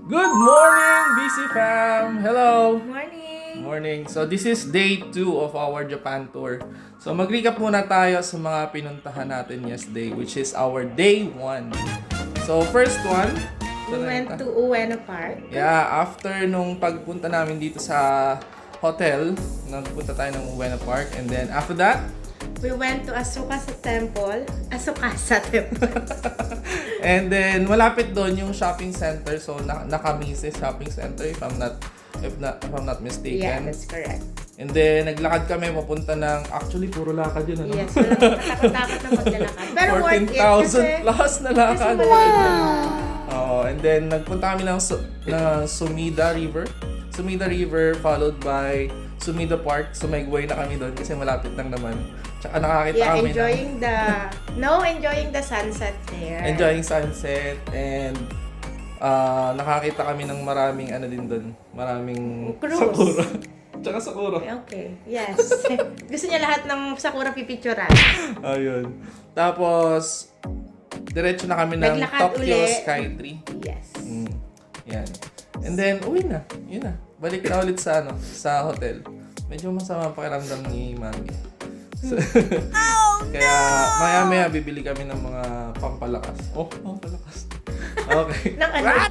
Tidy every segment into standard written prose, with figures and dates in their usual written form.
Good morning, BC fam! Hello! Morning! Morning. So this is day 2 of our Japan tour. So mag-recap muna tayo sa mga pinuntahan natin yesterday, which is our day 1. So first one, We went to Ueno Park. yeah, after nung pagpunta namin dito sa hotel, nagpunta tayo ng Ueno Park, and then after that, We went to Asukasa Temple. Asukasa Temple. and then malapit doon yung shopping center, so Nakamize Shopping Center if I'm not Yeah, mistaken. that's correct. And then naglakad kami papunta ng, actually puro lakad yun, ano? Yes, walang katakot-takot na maglalakad. Pero worth it kasi 14,000 plus na lakad. kasi malapit And then nagpunta kami ng Sumida River. Sumida River followed by Sumida Park. So may way na kami doon kasi malapit lang naman. Tsaka nakakita yeah, kami enjoying the sunset there. enjoying sunset, and nakakita kami ng maraming ano din doon. Maraming Cruise. sakura. Tsaka sakura. Okay, yes. Gusto niya lahat ng sakura pipicturan. Ayun. Tapos, diretso na kami ng Naglakad Tokyo uli. Skytree. Yes. Yan. And then, uwi na. Yun na. Balik na ulit sa sa hotel. Medyo masama ang pakiramdam ni Mami. So, kaya maya-maya bibili kami ng mga pampalakas. Oh, pampalakas. Okay. Nang ano?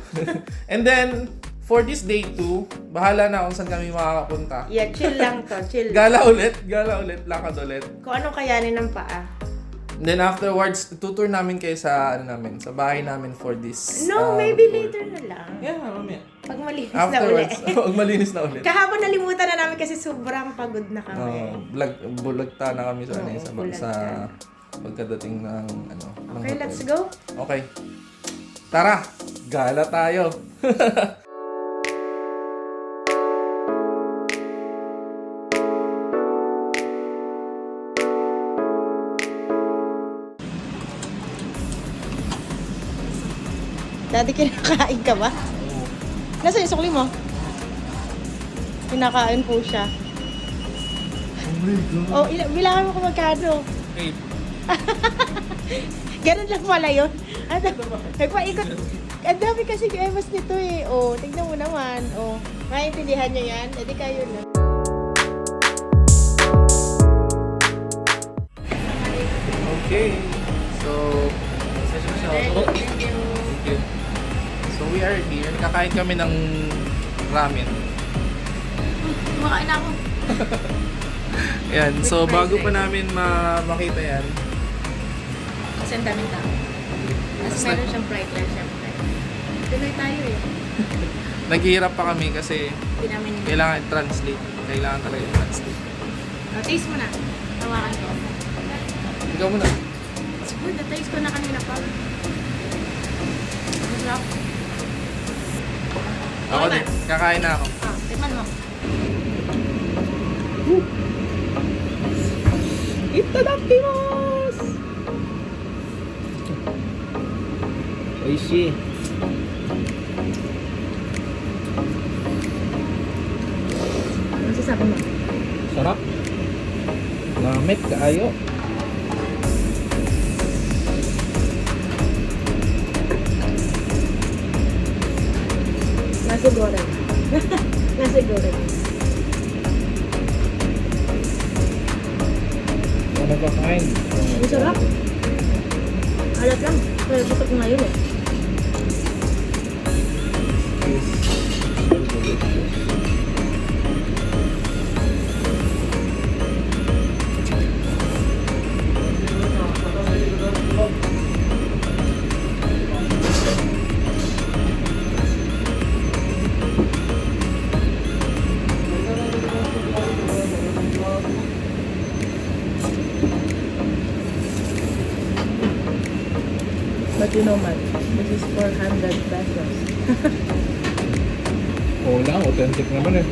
And then, for this day 2, bahala na kung saan kami makakapunta. Yeah, chill lang to. Chill. Gala ulit, lakad ulit. Kung anong kayanin ng paa. And then afterwards, tutur namin kayo sa sa bahay namin for this. No, maybe tour. later na lang. Yeah, mamaya. Pag malinis na ulit. Afterwards, pag malinis na ulit. Kahapon nalimutan na namin kasi sobrang pagod na kami. Bulagta na kami sa Oo, sa bulagta. pagkadating ng ng Okay, hotel. let's go. Okay. Tara, gala tayo. Dati kinakain ka ba? Nasa yung sukli mo? Kinakain po siya. Oh, bilangan mo kung magkano. Okay. Ganun lang pala yun. Ano? Nagpaikot. Ang dami kasi emas nito eh. Oh, tignan mo naman. Oh, maintindihan niyo yan. Edi kayo na. Okay. So, Thank you. thank you. So we are here. Kakain kami ng ramen. Kumakain ako. Yan. So With bago fried pa rice. namin makita yan, Kasi ang daming tao. Tapos meron siyang fried rice, syempre. Tuloy tayo eh. naghihirap pa kami kasi Hindi namin kailangan i-translate. Kailangan talaga i-translate. taste mo na. Tawakan ko. Ikaw muna. Siguro, na-taste ko na kanina pa. Masarap. Ako Okay din. ba? Kakain na ako. Tikman mo. Itadakimasu! Oishii. Ano sasabi mo? Sarap. Mamit kaayo. Nasi goreng. Nasi goreng. Ano ba kain? Ang sarap. Alat lang. Kaya putok ko ngayon eh. But you know man, this is 400 pesos. Oo lang, authentic naman eh.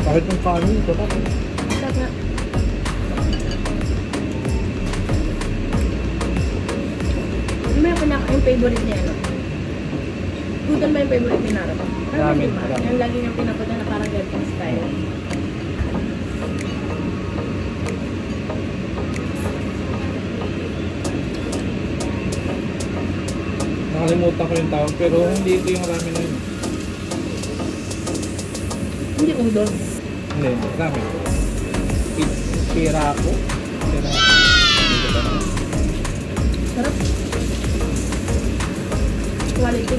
Kahit ng kanin, ito ba? Sarap nga. Yung favorite niya, ano? Udon ba yung favorite ni Nara? Ramen, Diba? ramen. Yung lagi niyang pinapunta na parang ganitong style. Nakalimutan ko yung tawag, pero hindi ito yung ramen na yun. Hindi udon. Hindi, ramen. Pirako. Hindi ba? Sarap. Quality.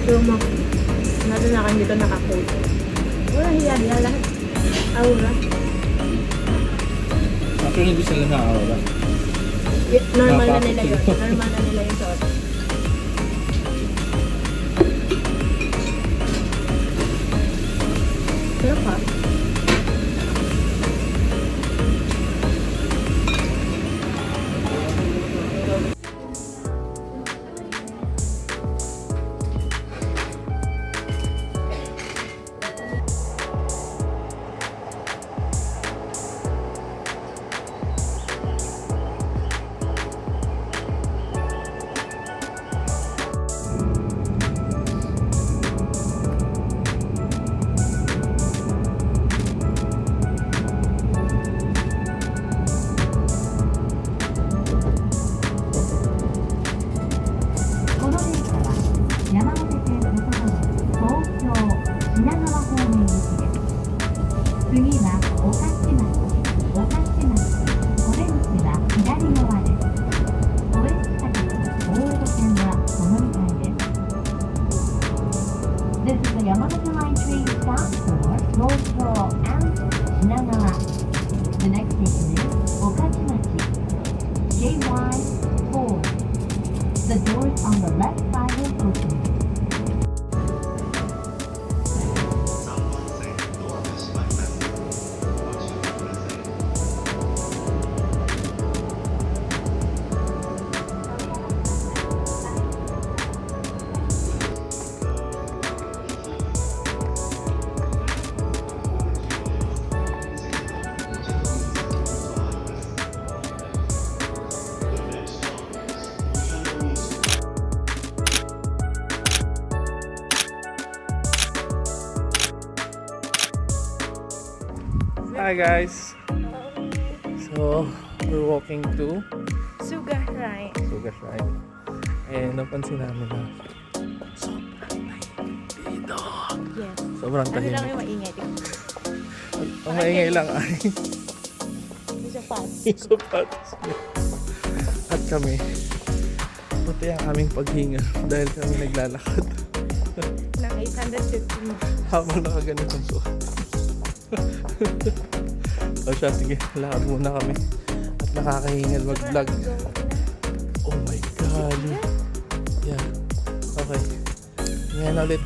So, natin na kayo dito naka-coat. Wala hiya lahat. Aura. Actually, hindi sila nakakawala. Normal na nila yun. Normal na nila yung suot. Sarap ha? This is the Yamanashi Line train stop for Rosehill and Shinagawa. The next station is Okachimachi. JY4. The doors on the left side will open. Hi guys! So, we're walking to Sugar right. Sugar Shrine. And napansin namin na sobrang tahimik dito. Yes. Sobrang Ano lang tahimik. yung maingay dito? Ang maingay lang ay Yung sa fast. yung sapatos niya. At kami, pati ang aming paghinga dahil kami naglalakad Ng 850 habang nakaganitong to. O siya, sige, lakad muna kami. At nakakahingal mag-vlog. Oh my God. Yeah. Okay. Ngayon ulit.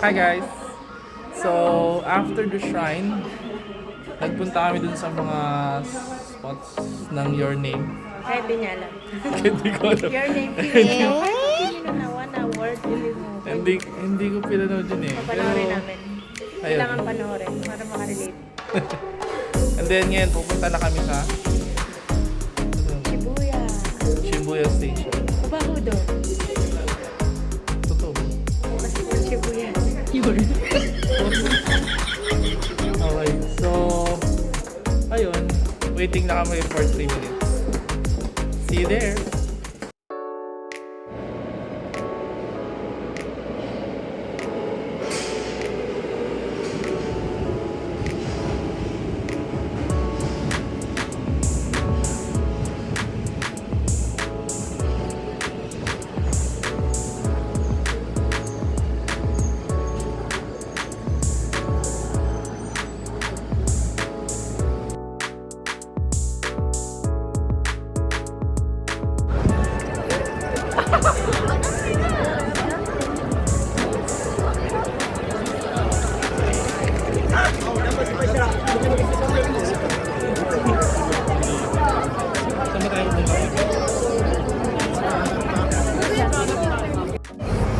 Hi guys! So, after the shrine, nagpunta kami dun sa mga spots ng Your Name. Kahit di niya alam. Hindi ko alam. Your name, Pilipinas. Kahit hindi na nawan award, hindi mo. Hindi ko pinanood yun eh. Papanoorin namin. ayun. Kailangan panoorin para makarelate. And then ngayon, pupunta na kami sa Shibuya. Shibuya Station. Mabaho doon. Totoo. Kasi for Shibuya. Okay, so, ayun. Waiting na kami for 3 minutes. See you there!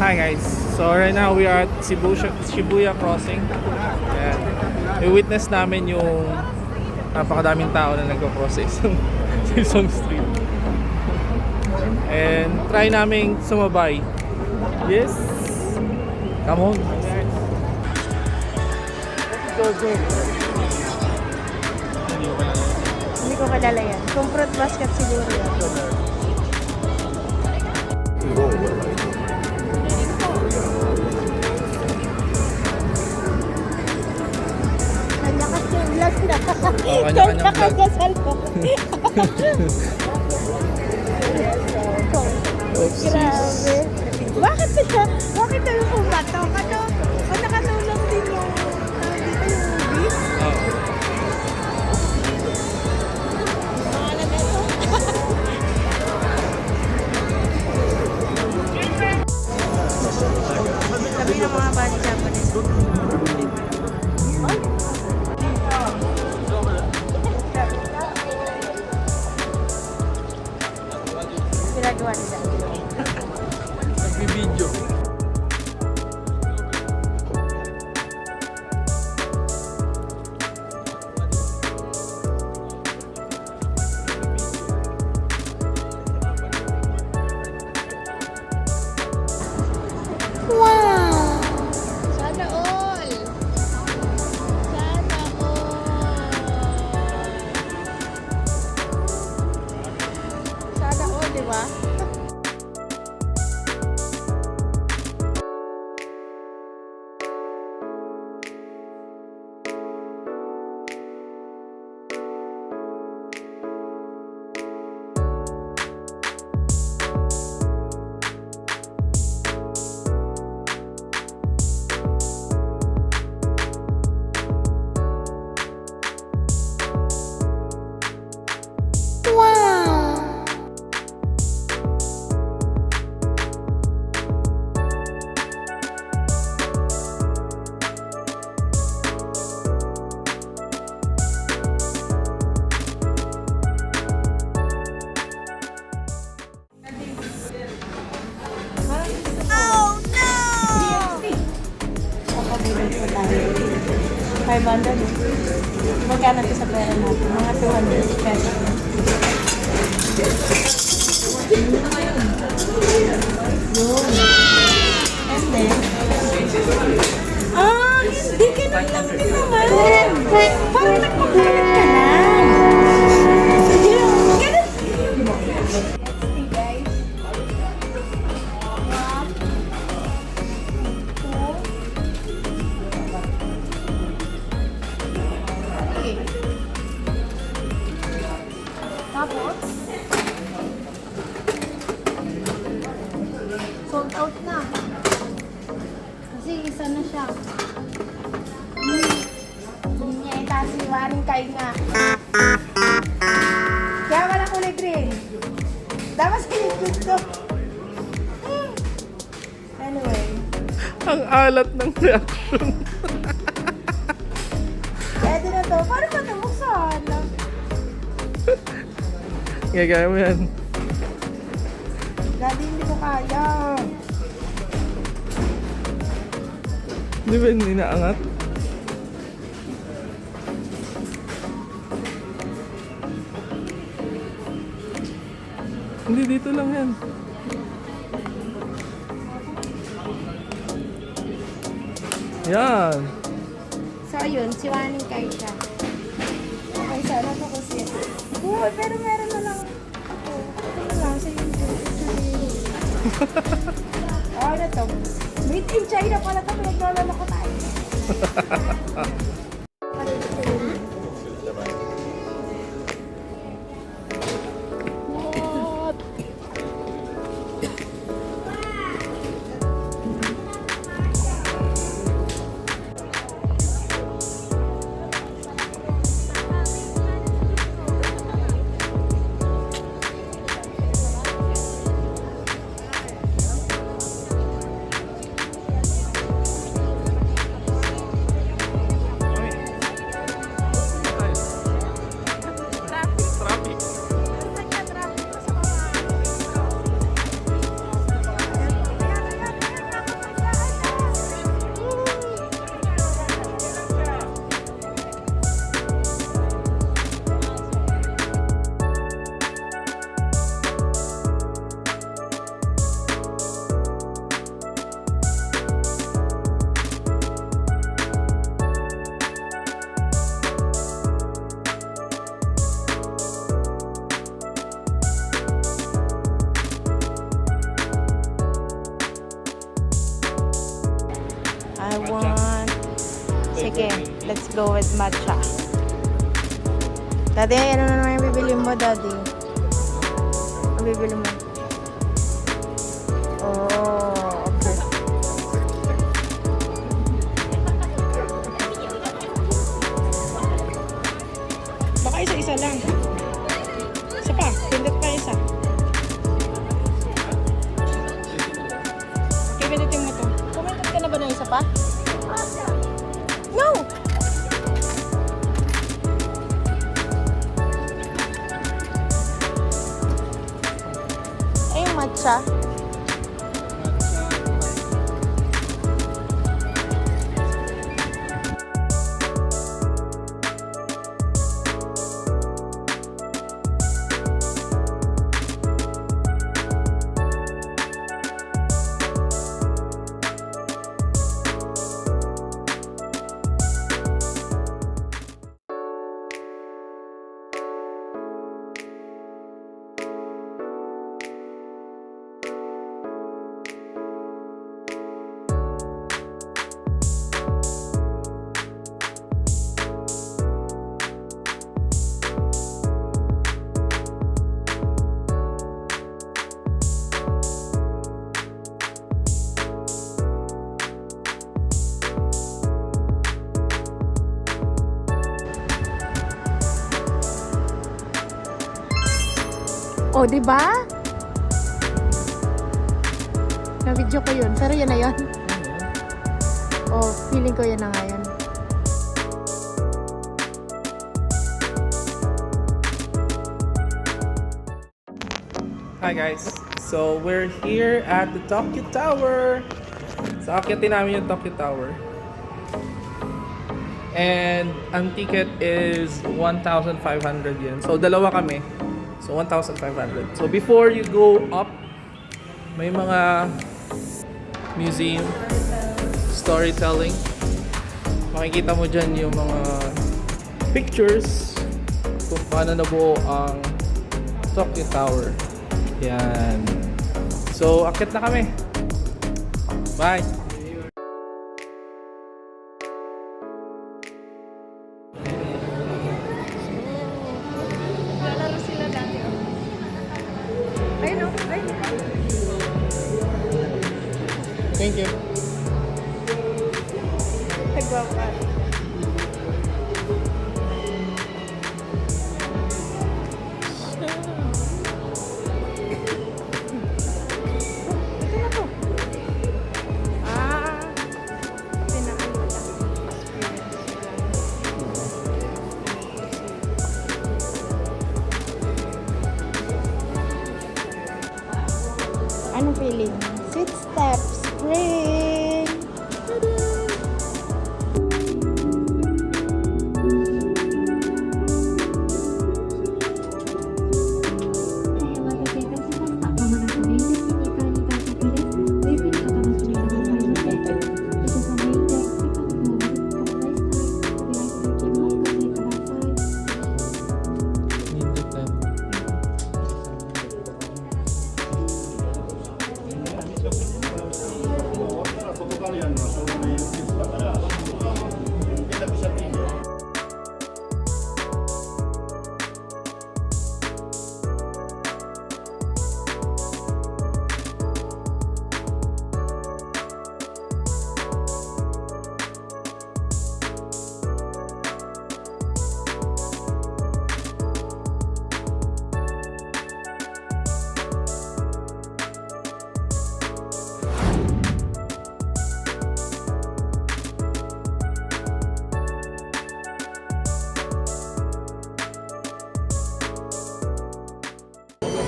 Hi guys, so right now we are at Shibuya Crossing. Ayan. I-witness namin yung napakadaming tao na nagko-cross sa isang street. And try namin sumabay. Yes! Come on! Go, go! Hindi ko kilala yan. Kung fruit basket siguro yan. Kanya-kanya yung vlog na. kanya-kanya vlog. Kanya-kanya mo. Grabe. Bakit siya? Bakit tayo pumato? Kung nakatulong din yung dito yung movie? Oh. Pangalan na ito? Sabi ng mga body Japanese. Ay! Ginagawa nila. Nag-video. Wow! Sana all! Sana all! Sana all, di ba? Oh no! 500. Magkano ito sa pera natin? Mga 200 pesos. Yun. And then, hindi ka lang din naman. Parang nagpapalagay ka lang. Ganun. Let's see, guys. 1, 2, 3. Tapos, sold out na. Kasi isa na siya. Hindi niya itasiwarin kayo nga. Kaya wala kulay green. Dapat sa YouTube to. Anyway. Ang alat ng reaction. Pwede na to. Paano ba ito buksan? Gagaya mo yan. Daddy, hindi ko kaya. Di ba hindi naangat? Hindi, dito lang yan. Yan. So, yun. Siwanin kayo siya. Okay, sana to kasi. Uy, pero meron na lang. Ako. Ito na lang sa YouTube. Okay na to. Made in China pala to. Pinaglalala ko tayo. What? Traffic. I want... Sige, let's go with matcha. Daddy, ano na naman yung bibili mo, Daddy? Ano bibili mo? Oh, okay. Baka isa-isa lang. Isa pa, pindot pa isa. Pipindutin mo to. Pumindot ka na ba ng isa pa? No! Ay, yung matcha. Oh, di ba? Na-video ko yun. Pero yun na yun. Oh, feeling ko yun na nga yun. Hi guys. So we're here at the Tokyo Tower. So akyatin namin yung Tokyo Tower. And ang ticket is 1,500 yen. So dalawa kami. So 1,500. So before you go up, may mga museum, storytelling. Makikita mo dyan yung mga pictures kung paano nabuo ang Tokyo Tower. Yan. So akit na kami. Bye! Lalaro sila dati. Ayun o. Ayun. Thank you. Nagwapa. Ito na to. Ah. step spring.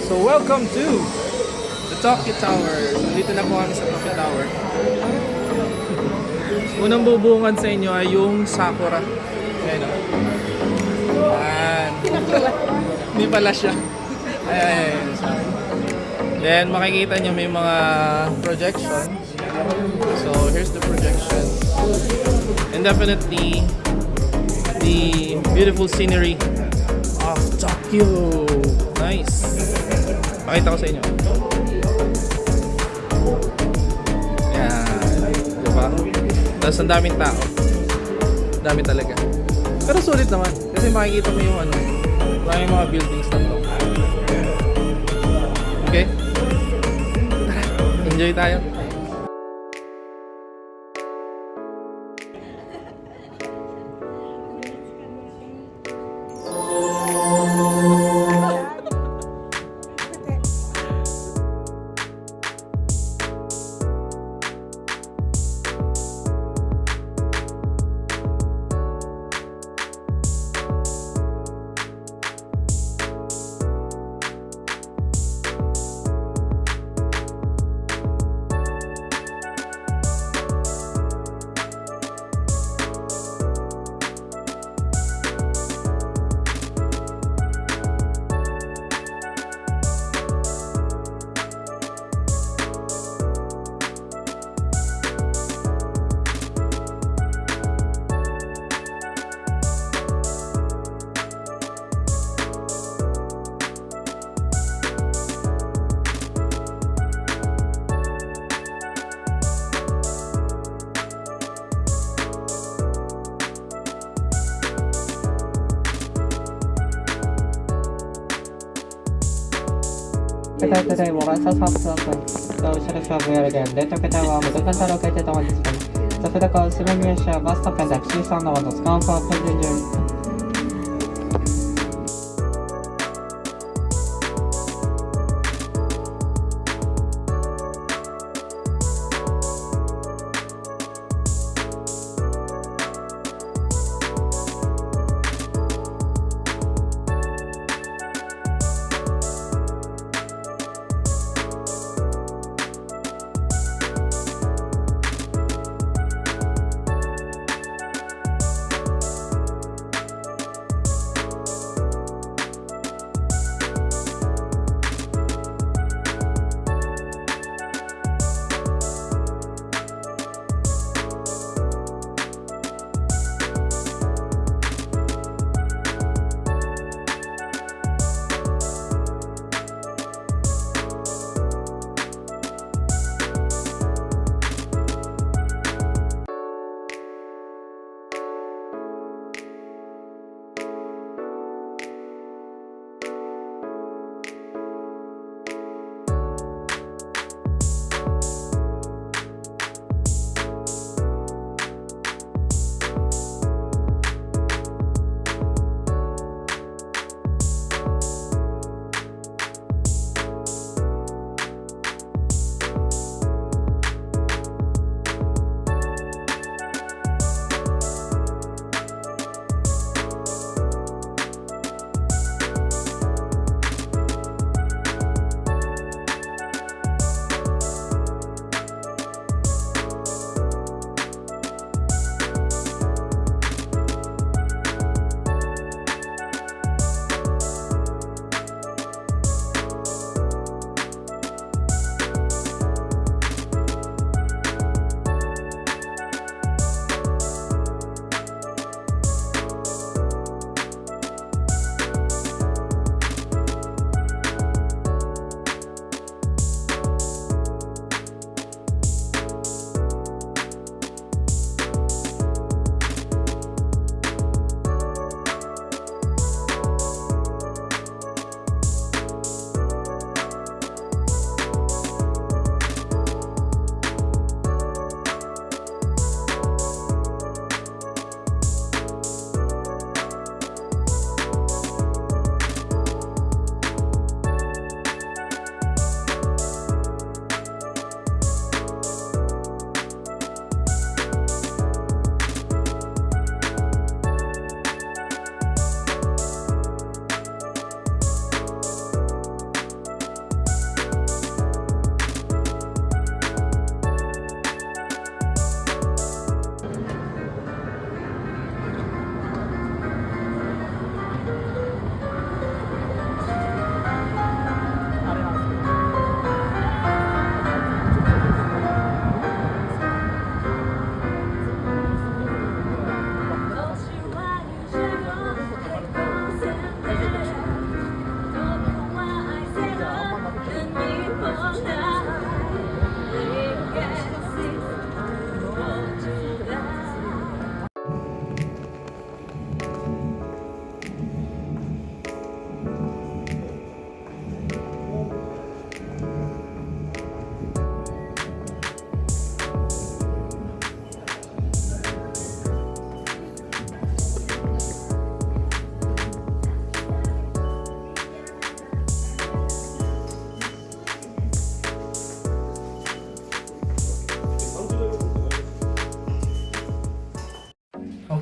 So welcome to the Tokyo Tower. Dito na po kami sa Tokyo Tower. Unang bubungan sa inyo ay yung Sakura. Ayan o. Ayan. Hindi pala siya. Ayan. Then makikita nyo may mga projection. So here's the projection. And definitely the beautiful scenery of Tokyo. Nice. Pakita ko sa inyo. Yan. Diba? Tapos ang daming tao. Dami talaga. Pero sulit naman. Kasi makikita mo yung maraming mga buildings na to. Okay? Tara. Enjoy tayo. Today will also help to social travel again. Later Tower was also located on this one. The physical simulation was to conduct season on the scan for passengers.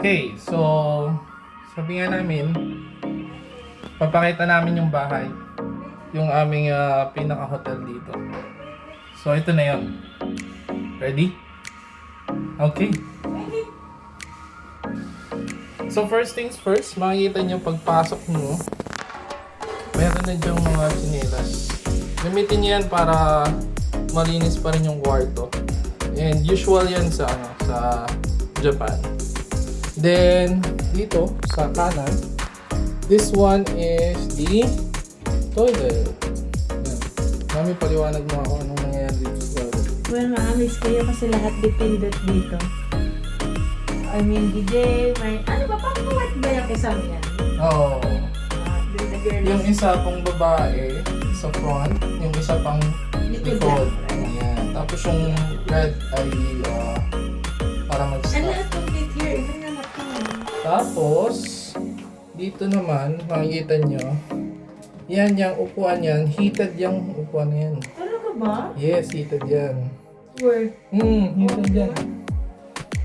Okay, so sabi nga namin, papakita namin yung bahay. Yung aming pinaka-hotel dito. So ito na yun. Ready? Okay. So first things first, makikita nyo pagpasok nyo, meron na dyang mga tsinelas. Gamitin nyo yan para malinis pa rin yung kwarto. And usual yan sa Japan. Then, dito, sa kanan, this one is the toilet. Yan. Mami, paliwanag mo ako anong nangyayari dito sa toilet. Well, maamis kayo kasi lahat dependent dito. I mean, DJ, may... Ano ba? Paano what ba yung isang yan? Oo. The girl Yung isa pang babae sa front, yung isa pang likod. Ayan. Tapos yung red ay para And mag-stop. lahat complete here, even na natin. Tapos, dito naman, makikita nyo, yan, yung upuan yan, heated yung upuan na yan. Talaga ba? Yes, heated yan. Word. Heated yan.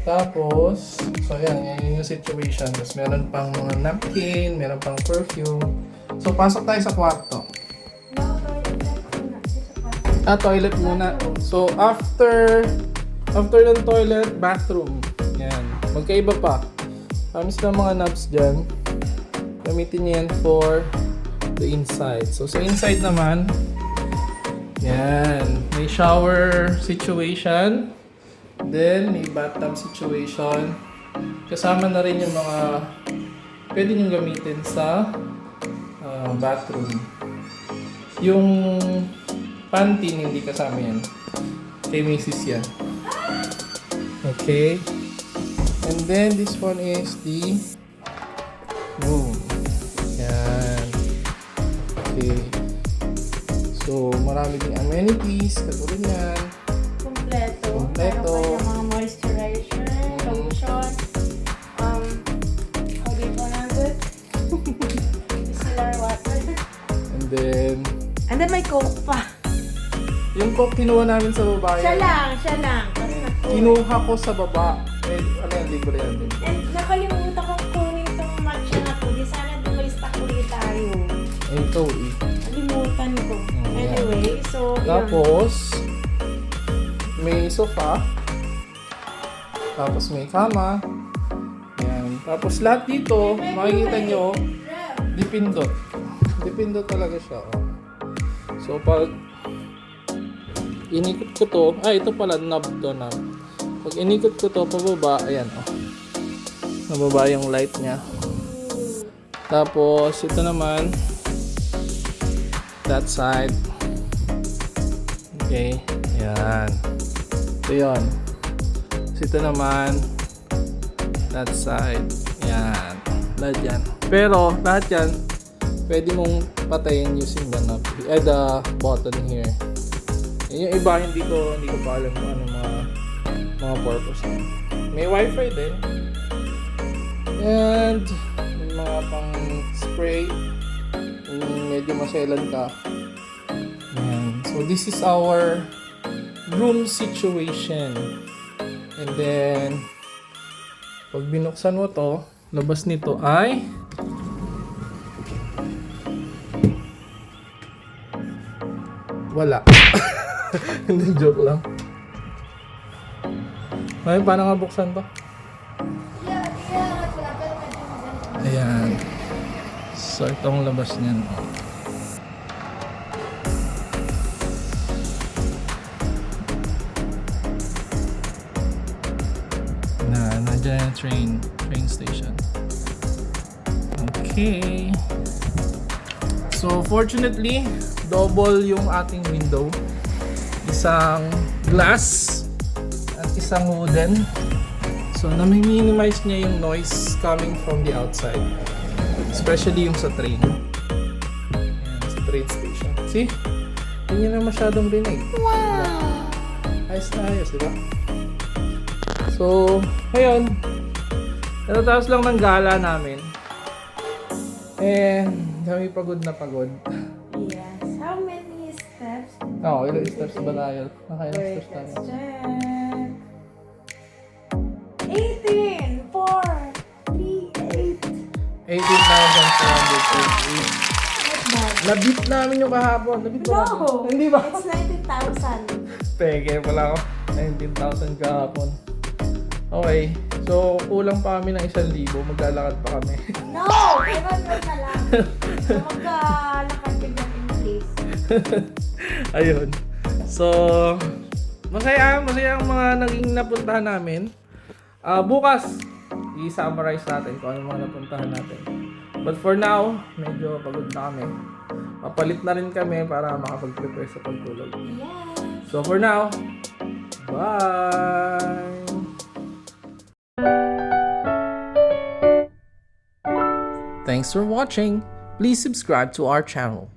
Tapos, so yan yung situation. Tapos meron pang mga napkin, meron pang perfume. So, pasok tayo sa kwarto. Toilet muna. So, after ng toilet, bathroom. Yan. Magkaiba pa. Kamis na mga knobs dyan. Gamitin niyo yan for the inside. So, sa inside naman, yan. May shower situation. Then, may bathtub situation. Kasama na rin yung mga pwede nyo gamitin sa bathroom. Yung panty, hindi kasama yan. Kay Macy's yan. Okay. And then, this one is the room. Yan. Okay. So, marami ding amenities, katulad yan. Kompleto. Kompleto. Meron pa yung mga moisturizer, lotion, how do you pronounce it? Distilled water. And then, May coke pa. yung coke kinuha namin sa babae. Siya lang. Kasi Kinuha ko sa baba. Eh, ano yan, libre yan. And nakalimutan kong kunin itong matcha na to. Di sana di may stock ulit tayo. Ito eh. Nakalimutan ko. Yeah. Anyway, so yun. Tapos, may sofa. Tapos may kama. Yan. Tapos lahat dito, makikita nyo, dipindot. Dipindot talaga siya. Oh. So, pag inikot ko to, ito pala, knob to, knob. Pag inikot ko to, pababa, ayan, oh. Nababa yung light niya. Tapos, ito naman, that side. Okay, ayan. Ito yun. Tapos ito naman, that side. Ayan. Lahat yan. Pero, lahat yan, pwede mong patayin using the knob, the button here. Yung iba, hindi ko pa alam kung ano mga purpose na. May wifi din. And, may mga pang spray. Kung medyo maselan ka. Ayan. So, this is our room situation. And then, pag binuksan mo to, labas nito ay wala. Hindi, joke lang. Ay, paano nga buksan to? Ayan. So, itong labas niyan. Nandiyan yung train station. Okay. So, fortunately, double yung ating window. Isang glass at isang wooden. So, na-minimize niya yung noise coming from the outside. Especially yung sa train. Ayan, sa train station. See? Hindi niya na masyadong rinig. Wow! Ayos na ayos, di ba? So, ngayon, natatapos lang ng gala namin. And, kami pagod na pagod. Yes. How many steps? Oo, ilang steps ba tayo? Nakailang Wait, steps tayo? let's check. 18, 4, 18,438. Not bad. Nabit namin yung kahapon. Nabit ba natin? No! Hindi ba? It's 19,000. Peke pala ako. 19,000 kahapon. Okay. So, kulang pa kami ng 1,000. Maglalakad pa kami. No! Pero yun na lang. So, maglalakad ka dyan in place. Ayun. So, masaya ang mga naging napuntahan namin. Bukas, i-summarize natin kung ano mga napuntahan natin. But for now, medyo pagod na kami. Mapalit na rin kami para makapag-prepare sa pagtulog. Yes! So for now, bye! Thanks for watching. Please subscribe to our channel.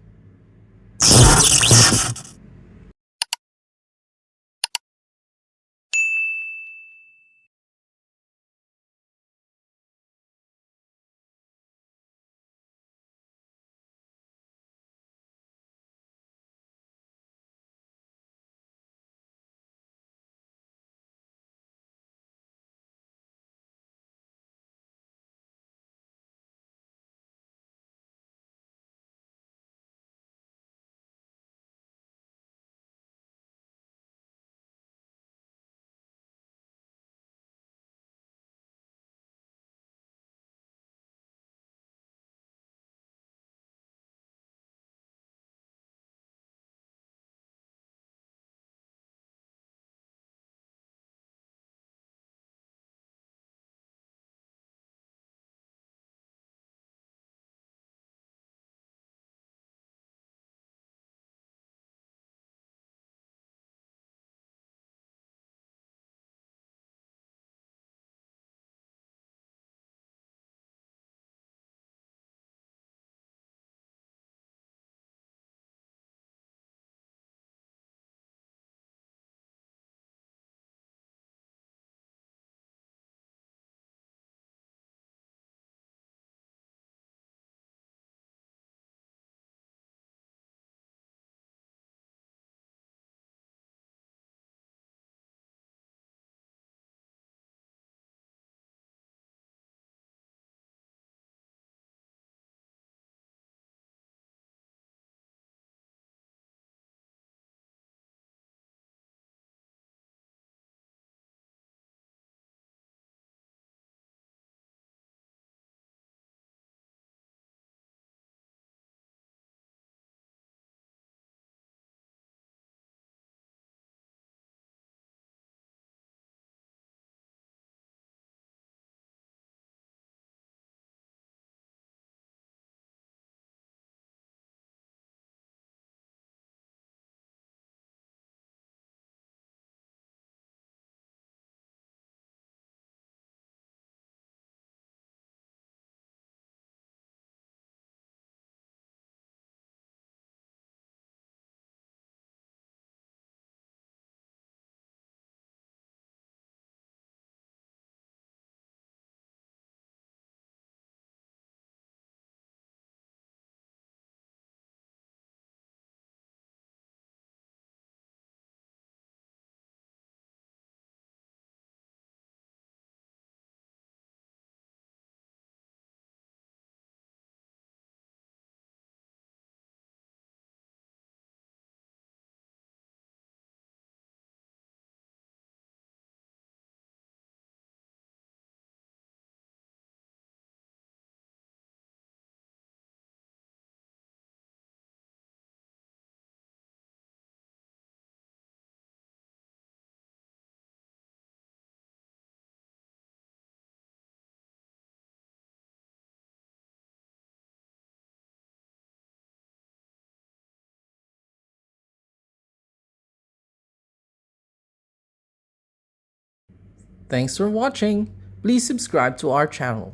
Thanks for watching. Please subscribe to our channel.